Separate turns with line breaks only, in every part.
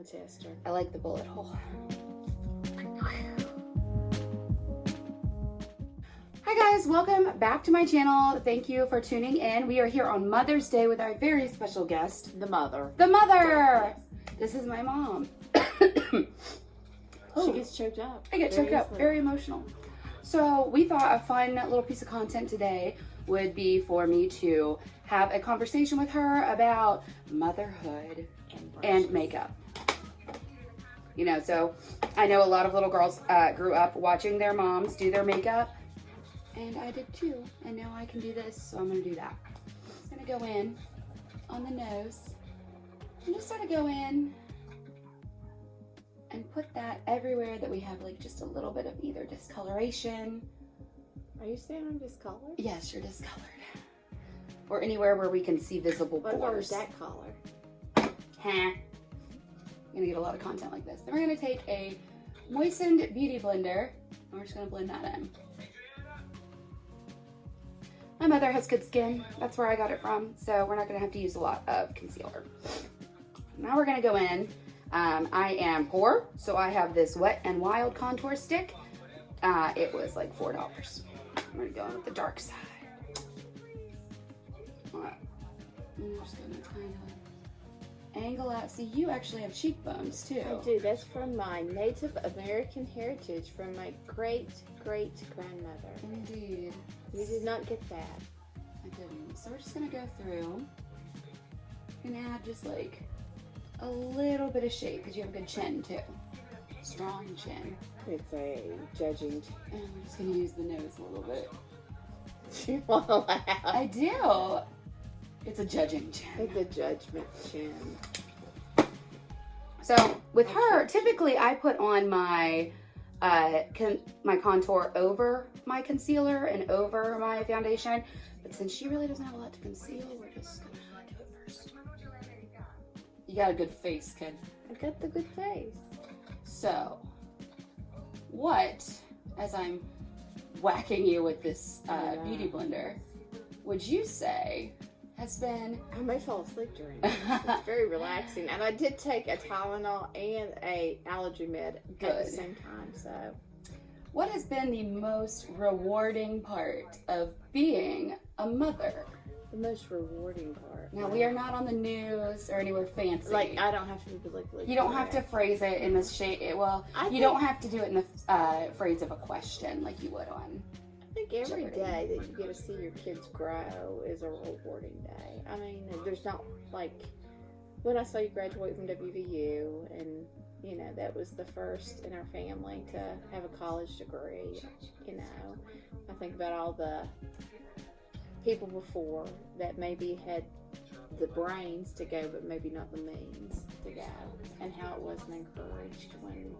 Tester.
I like the bullet hole. Hi guys, welcome back to my channel. Thank you for tuning in. We are here on Mother's Day with our very special guest,
The mother.
the mother. This is my mom.
She gets choked up.
I get choked up, very emotional. So we thought a fun little piece of content today would be for me to have a conversation with her about motherhood and makeup. You know, so I know a lot of little girls grew up watching their moms do their makeup, and I did too, and now I can do this, so I'm gonna do that. I'm just gonna go in on the nose, and just sort of go in and put that everywhere that we have like just a little bit of either discoloration.
Are you saying I'm discolored?
Yes, you're discolored. Or anywhere where we can see visible
What
pores.
was that color?
Huh. I'm gonna get a lot of content like this. Then we're gonna take a moistened beauty blender and we're just gonna blend that in. My mother has good skin. That's where I got it from. So we're not gonna have to use a lot of concealer. Now we're gonna go in. I am poor, so I have this Wet n Wild contour stick. It was like $4. I'm gonna go in with the dark side. All right. I'm just gonna kind of angle out. See, you actually have cheekbones too.
I do. That's from my Native American heritage from my great-great-grandmother.
Indeed.
You did not get that.
I didn't. So we're just gonna go through and add just like a little bit of shape because you have a good chin too. Strong chin.
It's a judging.
And I'm just gonna use the nose a little bit.
You want to laugh?
I do. It's a judging chin.
It's a judgment chin.
So with her, typically I put on my my contour over my concealer and over my foundation, but since she really doesn't have a lot to conceal, we're just gonna do it first. You got a good face, kid.
I got the good face.
So, what, as I'm whacking you with this beauty blender, would you say has been...
I may fall asleep during it. It's very relaxing. And I did take a Tylenol and a allergy med at the same time, so...
What has been the most rewarding part of being a mother?
The most rewarding part.
Now, we are not on the news or anywhere fancy.
Like, I don't have to be like
you don't have to phrase it in the shape. Well, you don't have to do it in the phrase of a question like you would on.
I think every day that you get to see your kids grow is a rewarding day. I mean, there's not like when I saw you graduate from WVU, and you know that was the first in our family to have a college degree. You know, I think about all the people before that maybe had the brains to go, but maybe not the means to go, and how it wasn't encouraged when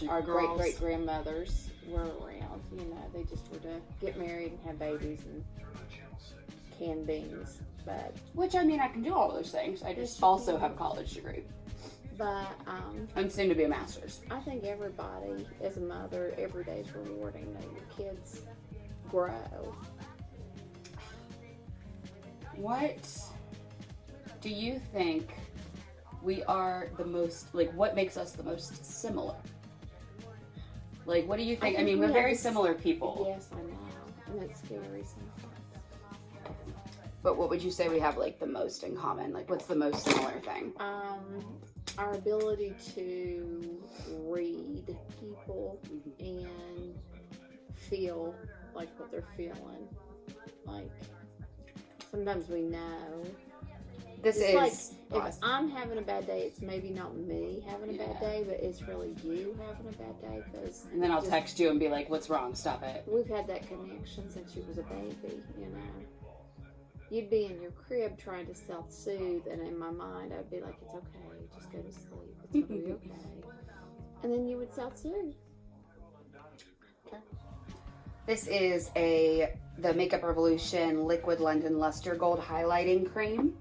our great grandmothers were around. You know, they just were to get married and have babies and can beans. But
which, I mean, I can do all those things. I just also have a college degree.
But
I'm soon to be a master's.
I think everybody, as a mother, every day is rewarding that your kids grow.
What do you think we are the most, like, what makes us the most similar? Like, what do you think? I mean, we're very similar people.
Yes, I know. And that's scary sometimes.
But what would you say we have, like, the most in common? Like, what's the most similar thing?
Our ability to read people and feel like what they're feeling. Like, sometimes we know.
This
it's
is
like if I'm having a bad day, it's maybe not me having a bad day, but it's really you having a bad day.
And then I'll text you and be like, "What's wrong? Stop it."
We've had that connection since you was a baby. You know, you'd be in your crib trying to self-soothe, and in my mind, I'd be like, "It's okay, just go to sleep. It's gonna be okay." And then you would self-soothe.
Okay. This is the Makeup Revolution Liquid London Luster Gold Highlighting Cream.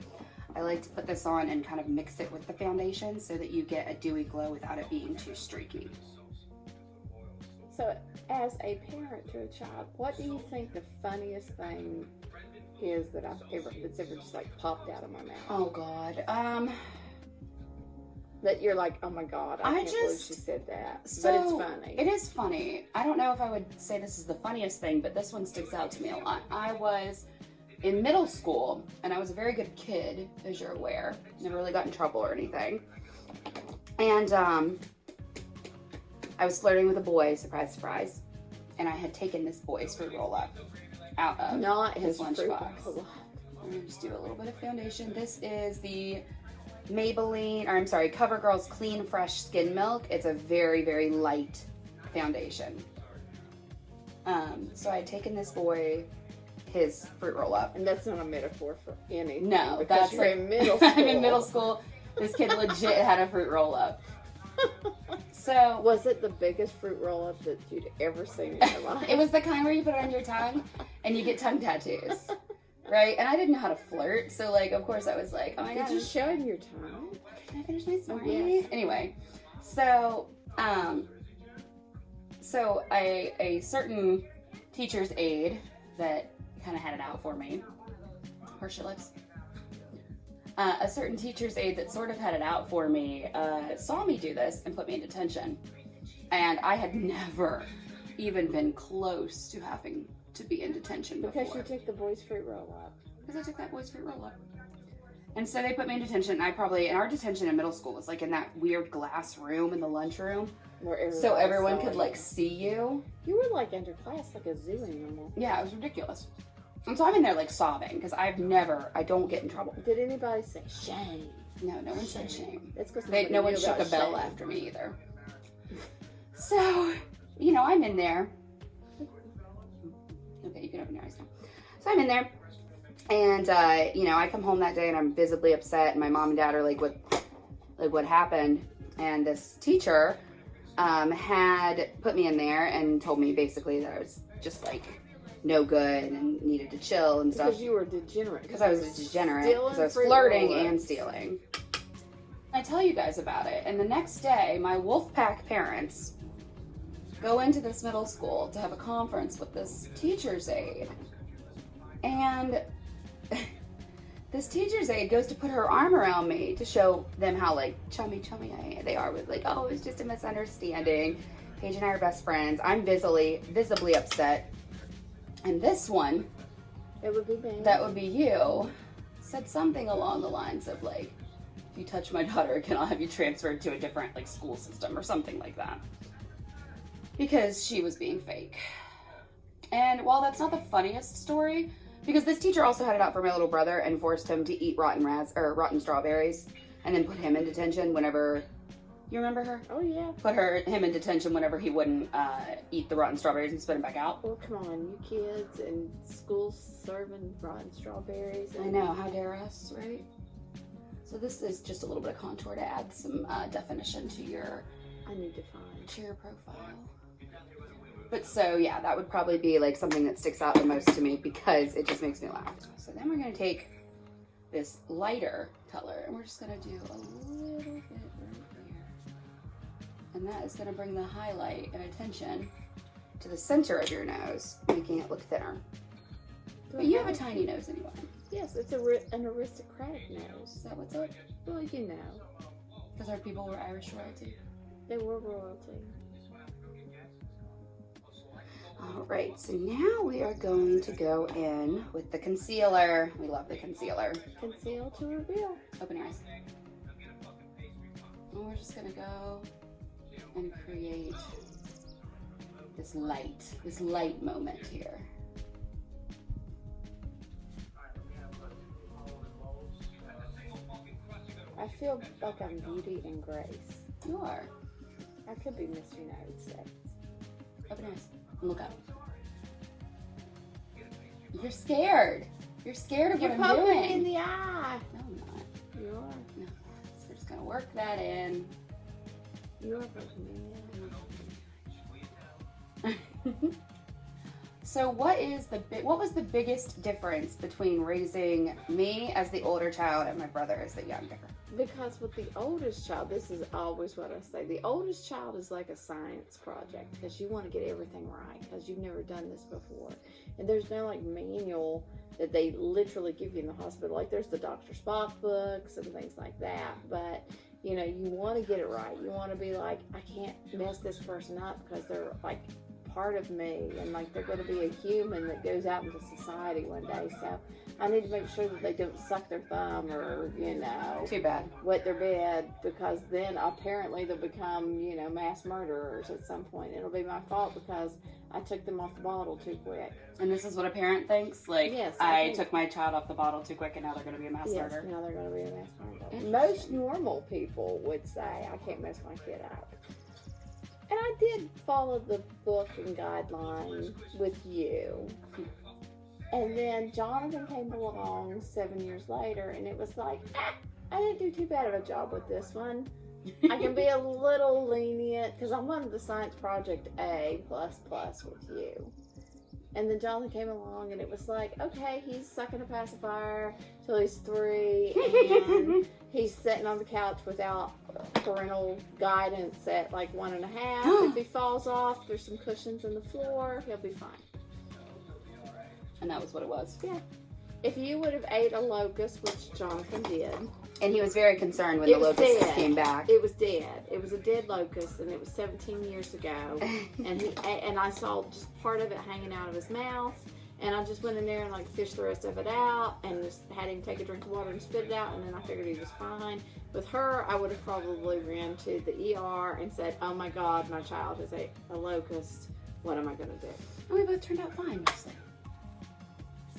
I like to put this on and kind of mix it with the foundation so that you get a dewy glow without it being too streaky.
So, as a parent to a child, what do you think the funniest thing is that's ever just like popped out of my mouth?
Oh God.
That you're like, oh my God, I can't believe she said that.
So,
but it's funny.
It is funny. I don't know if I would say this is the funniest thing, but this one sticks out to me a lot. I was in middle school, and I was a very good kid, as you're aware. Never really got in trouble or anything. And I was flirting with a boy, surprise, surprise. And I had taken this boy's fruit roll-up out of
Not
his
fruit
lunchbox.
roll-up.
I'm going to just do a little bit of foundation. This is the CoverGirl's Clean Fresh Skin Milk. It's a very, very light foundation. So I had taken this boy his fruit roll-up.
And that's not a metaphor for anything.
No,
because
that's
you're
like,
in middle school.
I'm in middle school. This kid legit had a fruit roll-up. So
was it the biggest fruit roll-up that you'd ever seen in your life?
it was the kind where you put it on your tongue and you get tongue tattoos. Right? And I didn't know how to flirt, so like of course I was like, oh my god.
Did you show him your tongue?
Can I finish my story?
Yes.
Anyway, so a certain teacher's aide that kind of had it out for me. Where's your lips? A certain teacher's aide that sort of had it out for me saw me do this and put me in detention. And I had never even been close to having to be in detention before.
Because you took the boy's fruit roll-up.
Because I took that boy's fruit roll-up. And so they put me in detention. And our detention in middle school was like in that weird glass room in the lunchroom. So everyone could like see you.
You were like under class, like a zoo animal.
Yeah, it was ridiculous. And so I'm in there like sobbing because I don't get in trouble.
Did anybody say shame?
No one said shame.
That's because
no one shook a bell after me either. So, I'm in there. Okay, you can open your eyes now. So I'm in there, and I come home that day and I'm visibly upset, and my mom and dad are like, what happened? And this teacher had put me in there and told me basically that I was just like no good and needed to chill and stuff.
Because you were degenerate.
Because I was a degenerate. Because I was flirting and stealing. I tell you guys about it, and the next day, my Wolfpack parents go into this middle school to have a conference with this teacher's aide. And this teacher's aide goes to put her arm around me to show them how like chummy they are with like, oh, it was just a misunderstanding. Paige and I are best friends. I'm visibly upset. And this one,
it would be me.
That would be you, said something along the lines of like, if you touch my daughter again, I'll have you transferred to a different like school system or something like that. Because she was being fake. And while that's not the funniest story, because this teacher also had it out for my little brother and forced him to eat rotten strawberries and then put him in detention whenever, you remember her?
Oh yeah.
Put him in detention whenever he wouldn't eat the rotten strawberries and spit them back out.
Well, come on, you kids in schools serving rotten strawberries.
I know, how dare us, right? So this is just a little bit of contour to add some definition to your profile. But so yeah, that would probably be like something that sticks out the most to me because it just makes me laugh. So then we're gonna take this lighter color and we're just gonna do a little bit right here. And that is gonna bring the highlight and attention to the center of your nose, making it look thinner. But you have a tiny nose anyway.
Yes, it's an aristocratic nose.
Is that what's up?
Well, you know.
Because our people were Irish royalty.
They were royalty.
All right, so now we are going to go in with the concealer. We love the concealer.
Conceal to reveal.
Open your eyes. And we're just gonna go and create this light moment here.
I feel like I'm beauty and grace.
You are.
I could be Miss United States.
Open your eyes. Look up. You're scared. You're scared of what I'm doing.
You're poking me in the eye.
No, I'm not.
You are.
No. So we're just gonna work that in.
You are poking me in.
So what was the biggest difference between raising me as the older child and my brother as the younger?
Because with the oldest child, this is always what I say, the oldest child is like a science project because you want to get everything right because you've never done this before. And there's no like manual that they literally give you in the hospital. Like there's the Dr. Spock books and things like that. But you know, you want to get it right. You want to be like, I can't mess this person up because they're like part of me, and like they're going to be a human that goes out into society one day. So I need to make sure that they don't suck their thumb or, you know,
too bad,
wet their bed, because then apparently they'll become, you know, mass murderers at some point. It'll be my fault because I took them off the bottle too quick.
And this is what a parent thinks? Like,
yes,
I took my child off the bottle too quick and now they're going to be a mass
yes,
murderer.
now they're going to be a mass murderer. Most normal people would say, I can't mess my kid up. And I did follow the book and guideline with you. And then Jonathan came along 7 years later, and it was like, I didn't do too bad of a job with this one. I can be a little lenient, because I wanted the Science Project A++ with you. And then Jonathan came along, and it was like, okay, he's sucking a pacifier till he's 3, and he's sitting on the couch without parental guidance at like 1.5. If he falls off, there's some cushions in the floor, he'll be fine.
And that was what it was.
Yeah. If you would have ate a locust, which Jonathan did.
And he was very concerned when the locusts came back.
It was dead. It was a dead locust, and it was 17 years ago. and I saw just part of it hanging out of his mouth. And I just went in there and like fished the rest of it out, and just had him take a drink of water and spit it out. And then I figured he was fine. With her, I would have probably ran to the ER and said, "Oh my God, my child has ate a locust. What am I going to do?"
And we both turned out fine, mostly.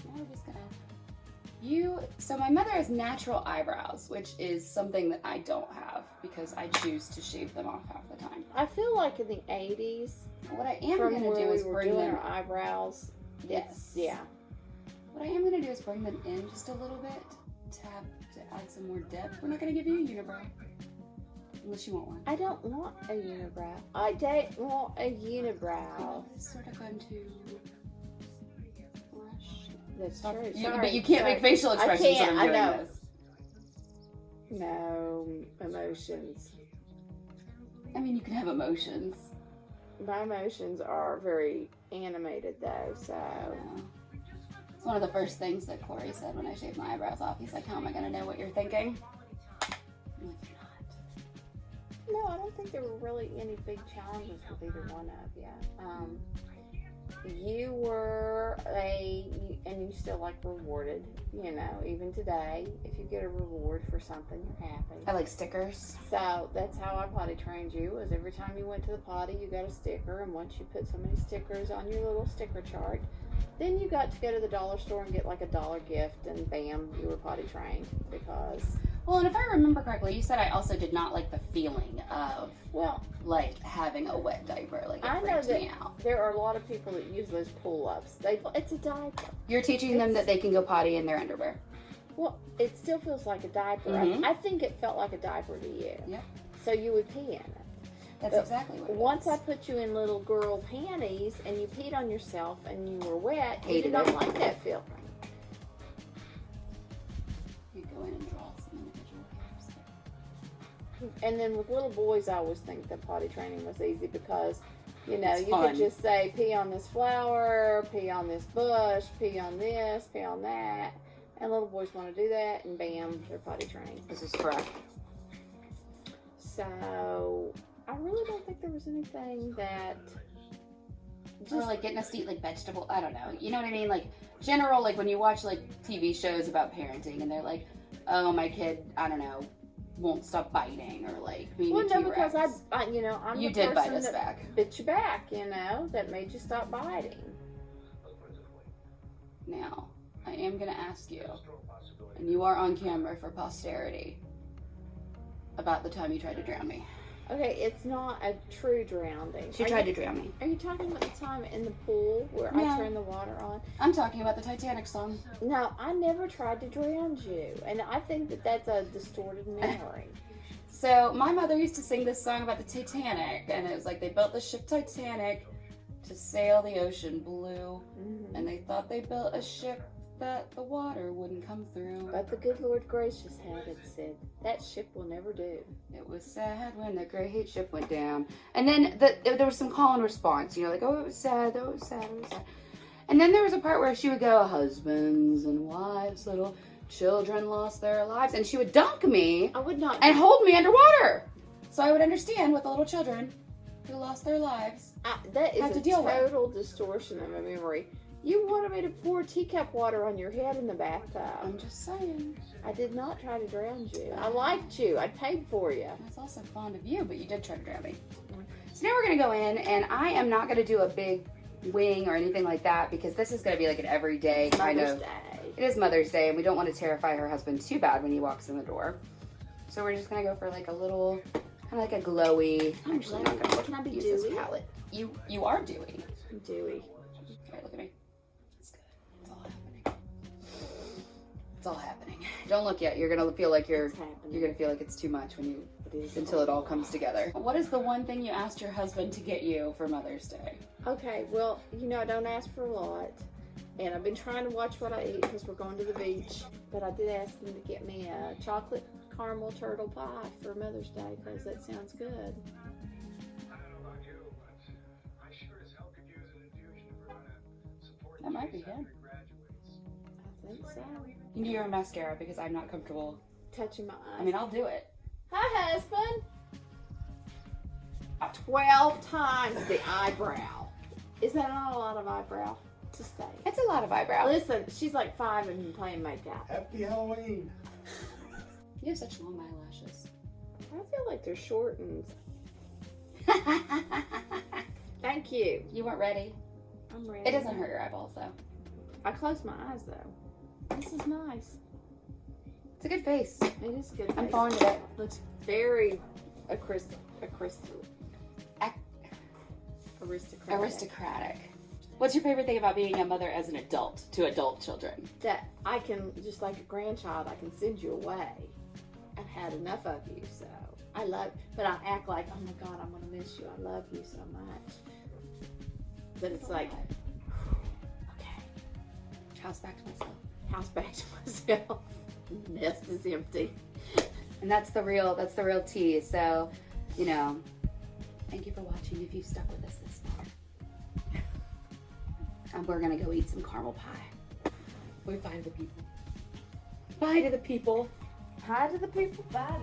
So now we're just gonna. So my mother has natural eyebrows, which is something that I don't have because I choose to shave them off half the time.
I feel like in the 80s,
what I am going to do is bring them.
Our eyebrows.
Yes.
Yeah.
What I am going to do is bring them in just a little bit to add some more depth. We're not going to give you a unibrow. Unless you want one.
I don't want a unibrow. I don't want a unibrow.
It's sort of going to brush.
That's true.
But you can't make facial expressions when I'm doing this.
No emotions.
I mean, you can have emotions.
My emotions are very animated, though, so.
It's one of the first things that Corey said when I shaved my eyebrows off. He's like, how am I going to know what you're thinking? I'm like, you're not.
No, I don't think there were really any big challenges with either one of you. You were and you still like rewarded, you know, even today. If you get a reward for something, you're happy.
I like stickers.
So that's how I potty trained you, was every time you went to the potty, you got a sticker, and once you put so many stickers on your little sticker chart, then you got to go to the dollar store and get like a $1 gift, and bam, you were potty trained. Because
well, and if I remember correctly, you said I also did not like the feeling of like having a wet diaper. Like it freaked me out.
There are a lot of people that use those pull-ups. It's a diaper.
You're teaching them that they can go potty in their underwear.
Well, it still feels like a diaper.
Mm-hmm.
I think it felt like a diaper to you.
Yep.
So you would pee in it.
That's exactly what it
once
is.
I put you in little girl panties and you peed on yourself and you were wet, you
Hated
did not
it.
like that feeling.
You go in and draw some individual hairs.
And then with little boys, I always think that potty training was easy because, you know,
It's
you
fun.
could just say, pee on this flower, pee on this bush, pee on this, pee on that. And little boys want to do that, and bam, they're potty trained.
This is correct.
So I really don't think there was anything that
Or like getting us to eat like vegetable, I don't know. You know what I mean? Like general, like when you watch like TV shows about parenting and they're like, oh, my kid, I don't know, won't stop biting or like being a T-Rex.
because I you know, I'm
you
the
did bite
person
us
that
back.
bit you back, you know, that made you stop biting.
Now, I am going to ask you, and you are on camera for posterity, about the time you tried to drown me.
Okay, it's not a true drowning.
She tried to drown me.
Are you talking about the time in the pool where
No.
I turned the water on?
I'm talking about the Titanic song.
No, I never tried to drown you, and I think that that's a distorted memory.
So my mother used to sing this song about the Titanic, and it was like they built the ship Titanic to sail the ocean blue,
Mm-hmm.
and they thought they built a ship that the water wouldn't come through.
But the good Lord gracious had it said, that ship will never do.
It was sad when the great ship went down. And then there was some call and response, you know, like, oh, it was sad, oh, it was sad, it was sad. And then there was a part where she would go, husbands and wives, little children lost their lives, and she would dunk me
I would not.
and hold me underwater, so I would understand what the little children who lost their lives
that is
have to
a
deal with.
total distortion of my memory. You wanted me to pour teacup water on your head in the bathtub.
I'm just saying.
I did not try to drown you. I liked you. I paid for you.
I was also fond of you, but you did try to drown me. So now we're gonna go in, and I am not gonna do a big wing or anything like that because this is gonna be like an everyday kind
Mother's
of.
Day.
It is Mother's Day, and we don't want to terrify her husband too bad when he walks in the door. So we're just gonna go for like a little, kind of like a glowy.
I'm
Actually,
glowy.
not gonna
Can I be
use
dewy?
this palette. You are dewy.
I'm dewy.
Okay, look at me. It's good. It's all happening. It's all happening. Don't look yet. You're gonna feel like you're gonna feel like it's too much when you until it all comes together. What is the one thing you asked your husband to get you for Mother's Day?
Okay, well, you know I don't ask for a lot, and I've been trying to watch what I eat because we're going to the beach. But I did ask him to get me a chocolate caramel turtle pie for Mother's Day because that sounds good.
I don't know about you, but I sure as hell could use an infusion if we're gonna support
That might be
kids
good.
after he graduates.
I think so.
You can do your mascara because I'm not comfortable.
Touching my eyes.
I mean, I'll do it.
Hi, husband. 12 times the eyebrow. Is that not a lot of eyebrow? Just say.
It's a lot of eyebrow.
Listen, she's like 5 and playing makeup.
Happy Halloween.
You have such long eyelashes.
I feel like they're shortened. Thank you.
You weren't ready.
I'm ready.
It doesn't hurt your eyeballs though.
I closed my eyes though. This is nice.
It's a good face.
It is a good.
I'm
face.
fond of it.
Looks very
Aristocratic. What's your favorite thing about being a mother as an adult to adult children?
That I can, just like a grandchild, I can send you away. I've had enough of you, so I love. But I act like, oh my God, I'm gonna miss you. I love you so much. But it's like, okay,
House back to myself.
house back to myself. Nest is empty.
And that's the real tea. So, you know, thank you for watching if you've stuck with us this far. And we're gonna go eat some caramel pie. Bye to the people. Bye to the people.
Hi to the people. Bye.